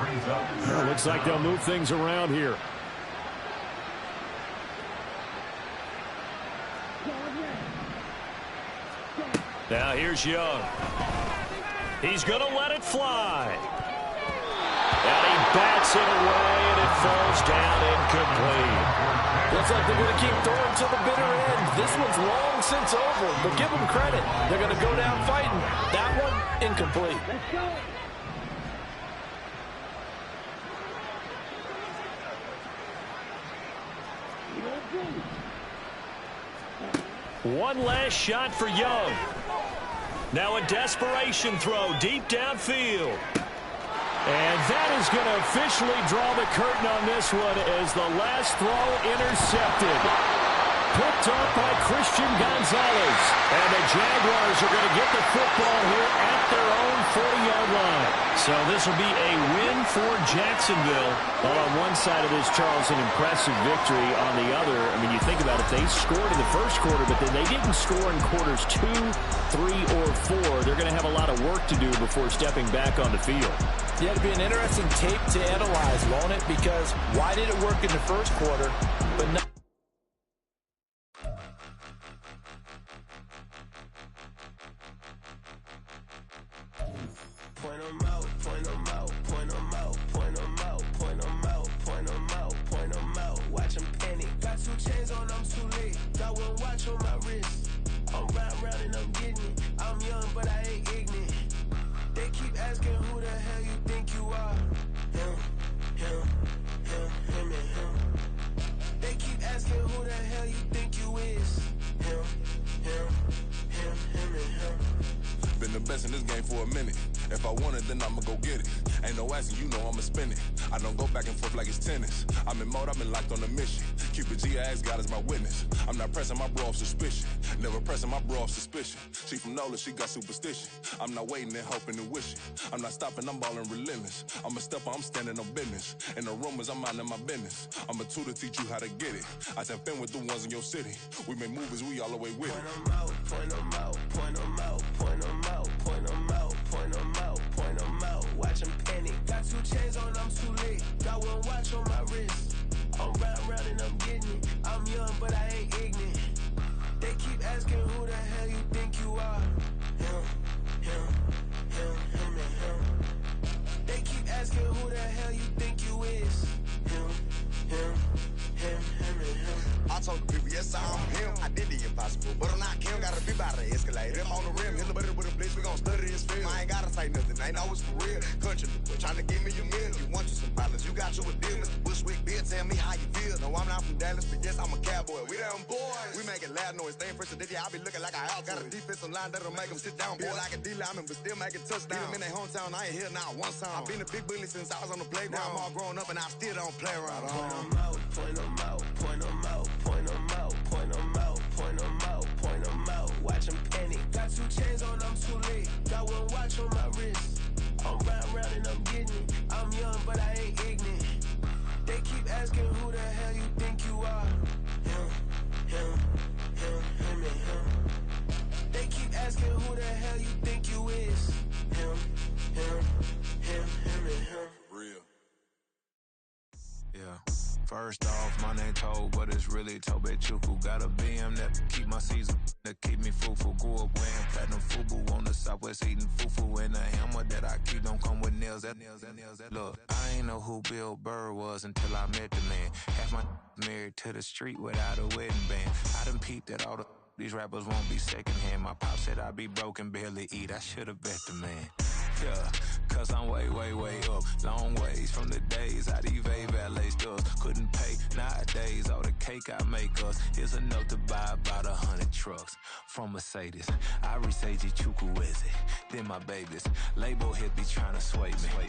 [SPEAKER 1] Well, looks like they'll move things around here. Now here's Young. He's going to let it fly. And he bats it away, and it falls down incomplete.
[SPEAKER 4] Looks like they're going to keep throwing to the bitter end. This one's long since over, but give them credit. They're going to go down fighting. That one, incomplete.
[SPEAKER 1] One last shot for Young. Now a desperation throw deep downfield. And that is going to officially draw the curtain on this one as the last throw intercepted. Picked up by Christian Gonzalez. And the Jaguars are going to get the football here at their own 40-yard line. So this will be a win for Jacksonville. Well, on one side of this, Charles, an impressive victory. On the other, I mean, you think about it, they scored in the first quarter, but then they didn't score in quarters 2, 3, or 4. They're going to have a lot of work to do before stepping back on the field.
[SPEAKER 2] Yeah, it'll be an interesting tape to analyze, won't it? Because why did it work in the first quarter, but not?
[SPEAKER 5] Point them out, point them out, point them out, point them out, point them out, point them out, point them out. Watch them panic. Got 2 chains on, I'm too late. Got 1 watch on my wrist. I'm round and I'm getting it. I'm young, but I ain't ignorant. They keep asking who the hell you think you are. Him, and him. They keep asking who the hell you think you is. Him, and him.
[SPEAKER 6] Been the best in this game for a minute. If I want it, then I'ma go get it. Ain't no asking, you know I'ma spin it. I don't go back and forth like it's tennis. I'm in mode, I've been locked on a mission. Keep it G, I ask God as my witness. I'm not pressing my bro off suspicion. Never pressing my bro off suspicion. She from Nola, she got superstition. I'm not waiting and hoping and wishing. I'm not stopping, I'm balling relentless. I'm a stepper, I'm standing on business. In the rumors, I'm minding my business. I'm a tutor, teach you how to get it. I tap in with the ones in your city. We make movies, we all the way with it.
[SPEAKER 5] Point them out, point them out, point them out, point them out, point them out, point them out, point them out. Watch them panic. Got 2 chains on, I'm too late. Got 1 watch on my wrist. I'm round and I'm getting it. I'm young, but I ain't ignorant. They keep asking who the hell you think you are. Him, and him. They keep asking who the hell you think you is. Him, and him.
[SPEAKER 7] I told the people, yes, I'm him. I did the impossible, but I'm not Kim. Gotta be by the escalator. I'm on the rim, hit the butter with a blitz. We gon' study this film. I ain't gotta say nothing, ain't know it's for real. Country, trying to give me a meal. You want you some violence, you got you a deal. Mr. Bushwick, Bill, tell me how you feel. No, I'm not from Dallas, but yes, I'm a cowboy. We them boys. We making loud noise. Staying fresh to this, I be looking like a house. Got a defensive line that'll make them sit down. Feel like a D-lineman, but still making touchdowns. Beat them in their hometown, I ain't here now one time. I've been a big bully since I was on the playground. I'm all grown up and I still don't play around.
[SPEAKER 5] Point them out, point them out, point them out, point them out, point them out, point them out, point them out. Watch them panic. Got 2 chains on, I'm too late. Got 1 watch on my wrist. I'm round and I'm getting it. I'm young, but I ain't ignorant. They keep asking who the hell you think you are. Him, and him. They keep asking who the hell you think you is. Him, and him.
[SPEAKER 6] Real.
[SPEAKER 8] Yeah. First off, my name Toad, but it's really Tobe Chuku. Got a BM that keep my season, that keep me fruitful. Grew up wearing platinum FUBU on the southwest eating fufu. And the hammer that I keep don't come with nails. Look, I ain't know who Bill Burr was until I met the man. Half my married to the street without a wedding band. I done peeped that all these rappers won't be secondhand. My pop said I'd be broken, barely eat. I should've bet the man. Yeah, cause I'm way, way, way up. Long ways from the days I evade valet stores. Couldn't pay nowadays, all the cake I make us is enough to buy about 100 trucks. From Mercedes, I resage Chukwueze, then my babies. Label hit be trying to sway me,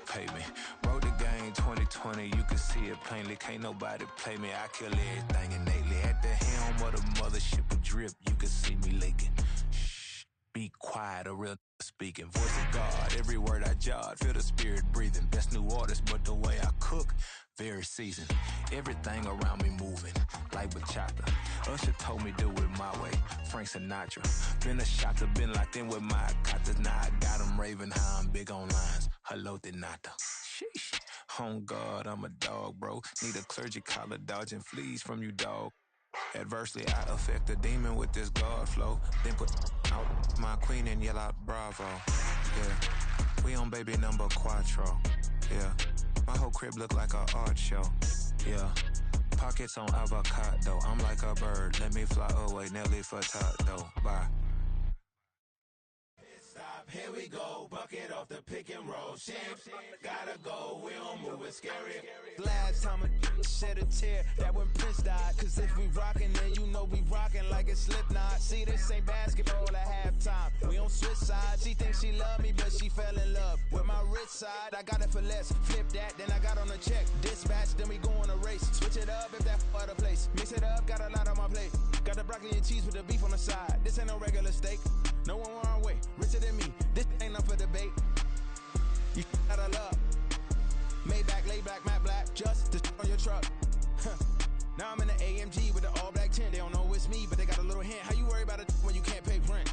[SPEAKER 8] pay me. Wrote the game 2020, you can see it plainly. Can't nobody play me, I kill everything innately. At the helm of the mothership of drip, you can see me leaking. Shh, be quiet, a real speaking. Voice of God, every word I jot, feel the spirit breathing. Best new artist, but the way I cook, very seasoned. Everything around me moving, like bachata. Usher told me do it my way, Frank Sinatra. Been a shotter, been locked in with my cotters. Now I got them raving how I'm big on lines. Hello, de nata. Sheesh. On God, I'm a dog, bro. Need a clergy collar, dodging fleas from you, dog. Adversely, I affect a demon with this God flow. Then put out my queen and yell out bravo. Yeah, we on baby number quattro. Yeah, my whole crib look like a art show. Yeah, pockets on avocado. I'm like a bird, let me fly away. Nelly Furtado, bye.
[SPEAKER 5] Stop, here we go, bucket off the pick and roll. Champs, gotta go, we don't move, it's scary.
[SPEAKER 9] Last time a shed a tear, that when Prince died. Cause if we rockin', then you know we rockin' like a Slipknot. See, this ain't basketball at halftime. We on switch sides. She thinks she love me, but she fell in love with my rich side. I got it for less, flip that, then I got on a check. Dispatch, then we go on a race. Switch it up if that out of place. Mix it up, got a lot on my plate. Got the broccoli and cheese with the beef on the side. This ain't no regular steak. No one wrong way, richer than me. This ain't up for debate. You out of love. Maybach, lay back, matte black, just to on your truck. Now I'm in the AMG with the all black tint. They don't know it's me, but they got a little hint. How you worry about it when you can't pay rent?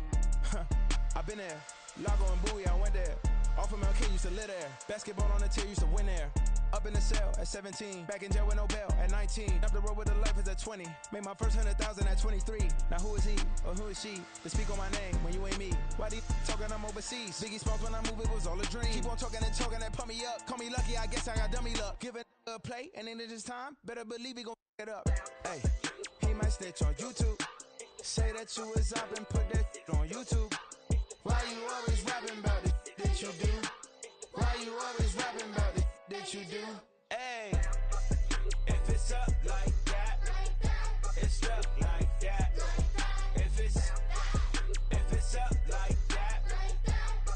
[SPEAKER 9] I've been there. Lago and Bowie, I went there. Off of MLK, used to live there. Basketball on the tier, used to win there. Up in the cell at 17. Back in jail with no bail at 19. Up the road with the life is at 20. Made my first 100,000 at 23. Now who is he or who is she to speak on my name when you ain't me? Why they talking I'm overseas? Biggie Smalls when I move, it was all a dream. Keep on talking and pump me up. Call me lucky, I guess I got dummy luck. Give it a play and then it's time. Better believe he gon' it up. Hey, he might snitch on YouTube. Say that you was up and put that on YouTube. Why you always rapping about it that you do? Why you always rapping about it that you do? Hey, if it's up like that, it's up like that. If it's up like that,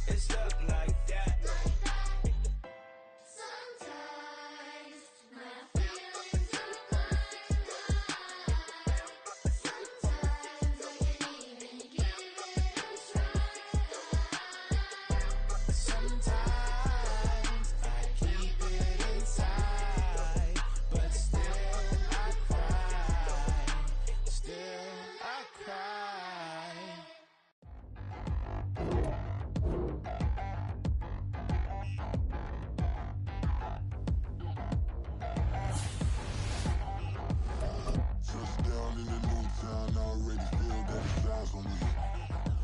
[SPEAKER 9] it's up like that.
[SPEAKER 10] Sometimes my feelings are blind. Sometimes I can't even give it a try.
[SPEAKER 5] Sometimes I keep it inside, but still I cry. Still I cry.
[SPEAKER 6] Touchdown in the new town, I already feel that it's eyes on me.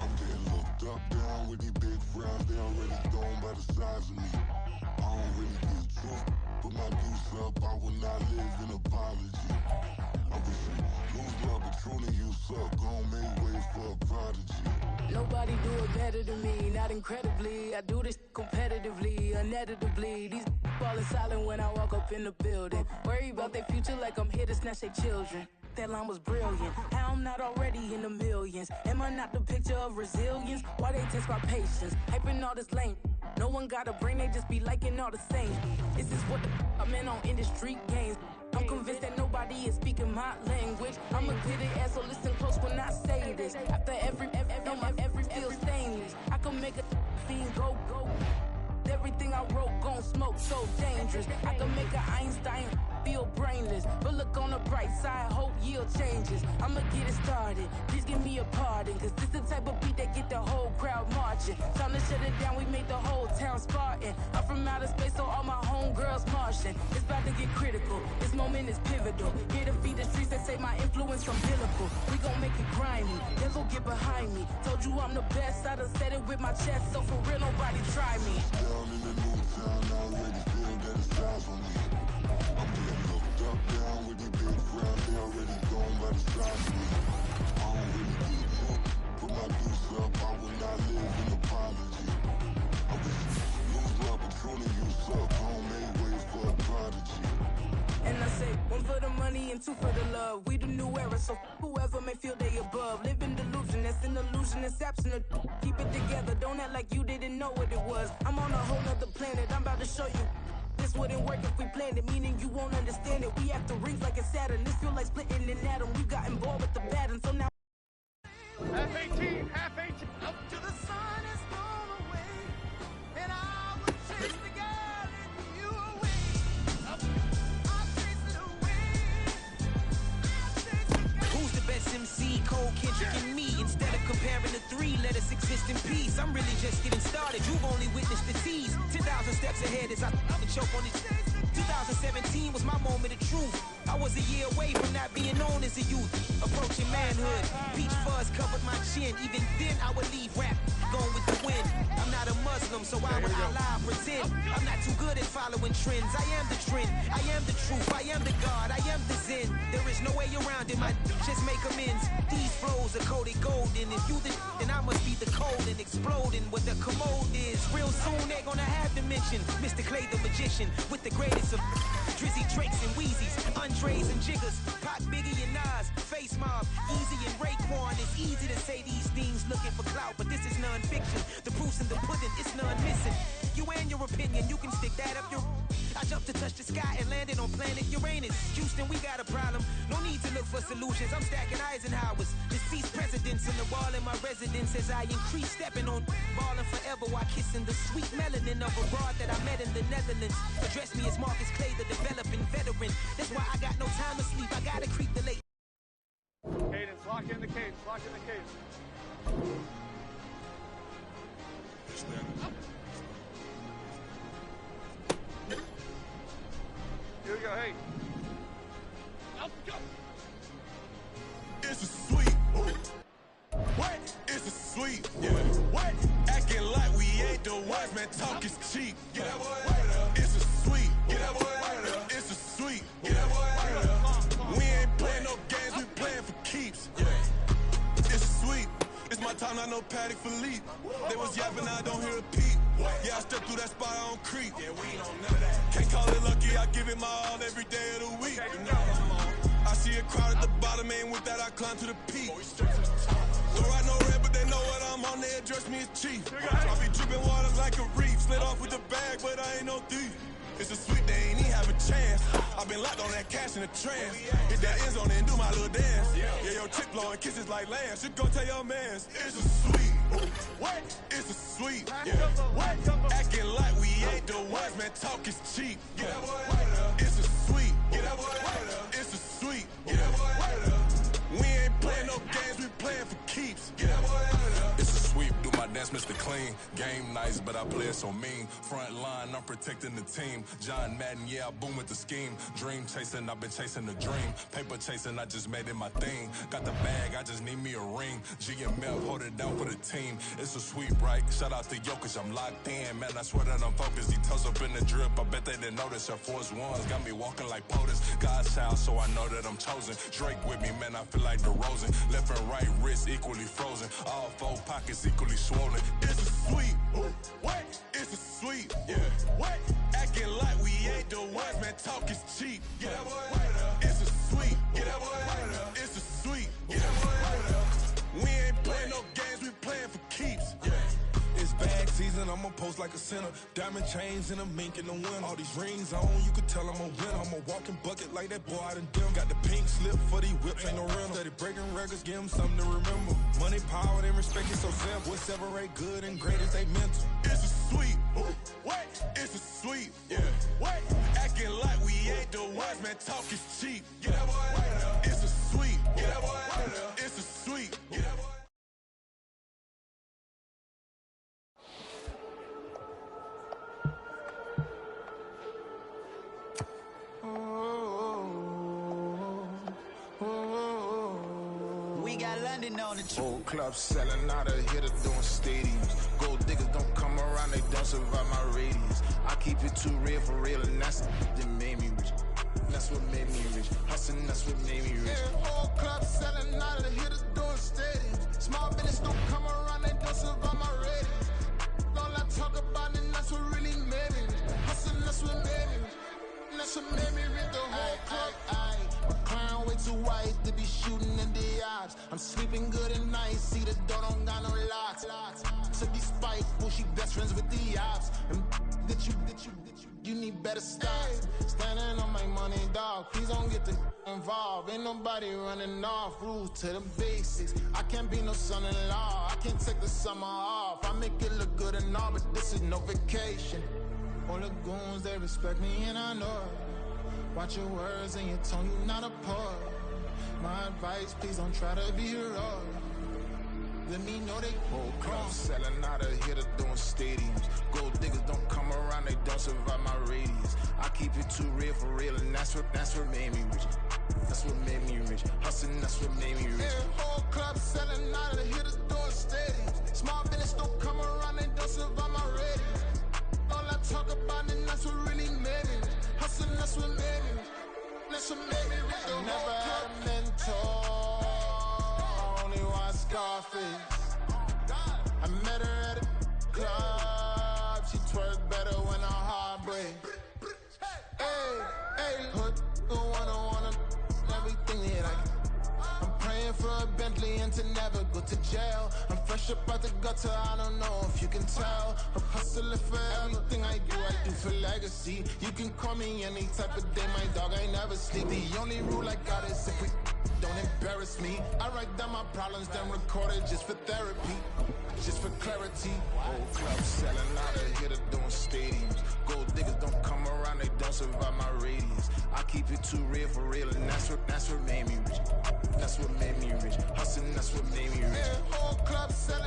[SPEAKER 6] I'm getting looked up, down with these big frowns, they already thrown by the size of me. I don't really give truth, but my goose up, I will not live in apology. I wish you lose love, but truly you suck, gon' make way for a prodigy.
[SPEAKER 11] Nobody do it better than me, not incredibly. I do this competitively, uneditably. These falling silent when I walk up in the building. Worry about their future like I'm here to snatch their children. That line was brilliant. How I'm not already in the millions? Am I not the picture of resilience? Why they test my patience? Hyping all this lame. No one got a brain, they just be liking all the same. This is what the I'm in on industry games. I'm convinced that nobody is speaking my language. I'm a clear the air, so listen close when I say this. After every feel stainless. I can make a fiend go. Everything I wrote gon' smoke, so dangerous. I can make an Einstein feel brainless. But look on the bright side, hope yield changes. I'ma get it started, please give me a pardon. Cause this the type of beat that get the whole crowd marching. Time to shut it down, we made the whole town Spartan. I'm from outer space, so all my homegirls Martian. It's about to get critical, this moment is pivotal. Here to feed the streets that say my influence umbilical. We gon' make it grimy, then go get behind me. Told you I'm the best, I done said it with my chest. So for real, nobody try me.
[SPEAKER 6] Down in the new town, I already feel that it's eyes on me. I'm getting looked up, down with these big frowns, they already thrown by the size of me. I don't really give truth, put my goose up, I will not live in apology. I wish
[SPEAKER 11] too for the love. We the new era, so whoever may feel they above. Live in delusion, that's an illusion, it's absent of. Keep it together, don't act like you didn't know what it was. I'm on a whole nother planet, I'm about to show you. This wouldn't work if we planned it, meaning you won't understand it. We have to rings like a Saturn. This feel like splitting an atom. You got involved with the pattern, so now.
[SPEAKER 12] Half 18, half 18.
[SPEAKER 5] Up to the sun is blown away, and I will chase the girl and you away. I'll chase it away. I'll chase the girl.
[SPEAKER 9] Who's the best MC? Cole, Kendrick, and me. Instead of comparing the three, let us exist in peace. I'm really just getting started. You've only witnessed the tease. 10,000 steps ahead as I choke on it. 2017 was my moment of truth. I was a year away from not being known as a youth. Approaching manhood, peach fuzz covered my chin. Even then I would leave rap, going with the wind. I'm not a Muslim, so why would I lie or pretend? I'm not too good at following trends. I am the trend, I am the truth, I am the God, I am the Zen. There is no way around it, my just make amends. These flows are coated golden. If you the then I must be the cold and exploding what the commode is. Real soon they're gonna have to mention Mr. Clay the magician with the greatest of Drizzy, Drakes, and Wheezies, Andres and Jiggers, Pac, Biggie, and Nas, Face Mob, Easy and Raekwon. It's easy to say these things looking for clout, but this is non-fiction. The proof's in the pudding, it's none missing. You and your opinion, you can stick that up your. I jumped to touch the sky and landed on planet Uranus. Houston, we got a problem. No need to look for solutions. I'm stacking Eisenhowers. Deceased presidents in the wall in my residence as I increase stepping on ballin' forever while kissing the sweet melanin of a broad that I met in the Netherlands. Address me as Marcus Clay, the developing veteran. That's why I got no time to sleep. I gotta creep the late.
[SPEAKER 12] Cadence, lock in the cadence, lock in the cadence. Here we go, hey. Let's go.
[SPEAKER 6] It's a sweet. What? It's a sweet. Yeah. What? Acting like we ain't the ones, man. Talk is cheap. Get that boy right up. It's a sweet. Get that boy right up. It's a sweet. Get that boy right up. We ain't playing no games, we playing for keeps. Yeah. It's sweet. It's my time, not no Paddock Philippe. They was yapping, I don't hear a peep. Yeah, I step through that spot, I don't creep. Yeah, we ain't on none of that. Can't call it lucky, I give it my all every day of the week. You know, I see a crowd at the bottom, and with that I climb to the peak. Don't ride no red, but they know what I'm on, they address me as chief. I be dripping water like a reef, slid off with the bag, but I ain't no thief. It's a sweet, they ain't even have a chance. I've been locked on that cash in a trance. Hit that end zone and do my little dance. Yeah, your chick blowing kisses like lambs. You go tell your mans. It's a sweet. What? It's a sweet. Yeah. What? Acting like we ain't the ones, man. Talk is cheap. Get that boy right up. It's a sweet. Get that boy right up. It's a sweet. Get that boy right up. We ain't playing no games, we playing for keeps. Get that boy right up. It's a sweep. Do my dance, Mr. Clean. Game nice, but I play it so mean. Front line, I'm protecting the team. John Madden, yeah, I boom with the scheme. Dream chasing, I've been chasing the dream. Paper chasing, I just made it my thing. Got the bag, I just need me a ring. G and Mel, hold it down for the team. It's a sweep, right? Shout out to Jokic, I'm locked in. Man, I swear that I'm focused. He toes up in the drip, I bet they didn't notice. Your force ones got me walking like POTUS. God's child, so I know that I'm chosen. Drake with me, man, I feel like DeRozan. Left and right wrist equally frozen. All four pockets equally swollen. It's a sweet. What? It's a sweet. Yeah. What? Acting like we ain't the ones, man. Talk is cheap. Get that boy right up. It's a sweet. Get that boy right up. It's a sweet. Get that boy right up. We ain't playing no games, we playing for keeps. Yeah. It's bag season, I'ma post like a sinner. Diamond chains and a mink in the wind. All these rings on, you could tell I'm a winner. I'm a walking bucket like that boy out in dim. Got the pink slip for these whips, ain't no rental. Steady breaking records, give them something to remember. Money, power, and respect is so simple. What separate good and great is they mental. It's a sweet. What? It's a sweet. Yeah. What? Acting like we ain't the ones, man. Talk is cheap. Get that boy right up. It's a sweet. Get that boy right up. It's a sweet. Get that boy.
[SPEAKER 9] We got London on the
[SPEAKER 13] Whole club selling out of hitter doing stadiums. Gold diggers don't come around, they don't survive my radius. I keep it too real for real, and that's that made me rich. That's what made me rich. Hustling, that's what made me rich. Yeah, whole club selling out of hitters doing stadiums. Small business don't come around, they don't survive my radius. All I talk about it, that's what really made me rich. Hustling, that's what made me rich. That's what made me rich. The whole club, my crown best friends with the ops. And you need better stop. Standing on my money, dog. Please don't get the involved. Ain't nobody running off. Rules to the basics. I can't be no son-in-law. I can't take the summer off. I make it look good and all, but this is no vacation. All the goons, they respect me and I know it. Watch your words and your tone, you not a poet. My advice, please don't try to be heroic. Let me know they whole clubs selling out of here to doing stadiums. Gold diggers don't come around, they don't survive my radius. I keep it too real for real, and that's what made me rich. That's what made me rich. Hustling, that's what made me rich. Yeah, whole club selling out of here to doing stadiums. Small business don't come around, they don't survive my radius. All I talk about, and that's what really made me rich. Hustling, that's what made me rich. That's what made me rich. I never had a mentor. Scarface. I met her at a club. She twerk better when her heart breaks. Hey, put the one everything that I'm praying for a Bentley and to never go to jail. I'm fresh up out the gutter, I don't know if you can tell. I'm hustling for everything I do for legacy. You can call me any type of day, my dog, I never sleep. The only rule I got is if we don't embarrass me. I write down my problems, then record it just for therapy, just for clarity. Old clubs selling out of here to doing stadiums. Gold diggers don't come around, they don't survive my radius. I keep it too real for real, and that's what made me rich. That's what made me rich. Hustling, that's what made me rich. Yeah, whole club selling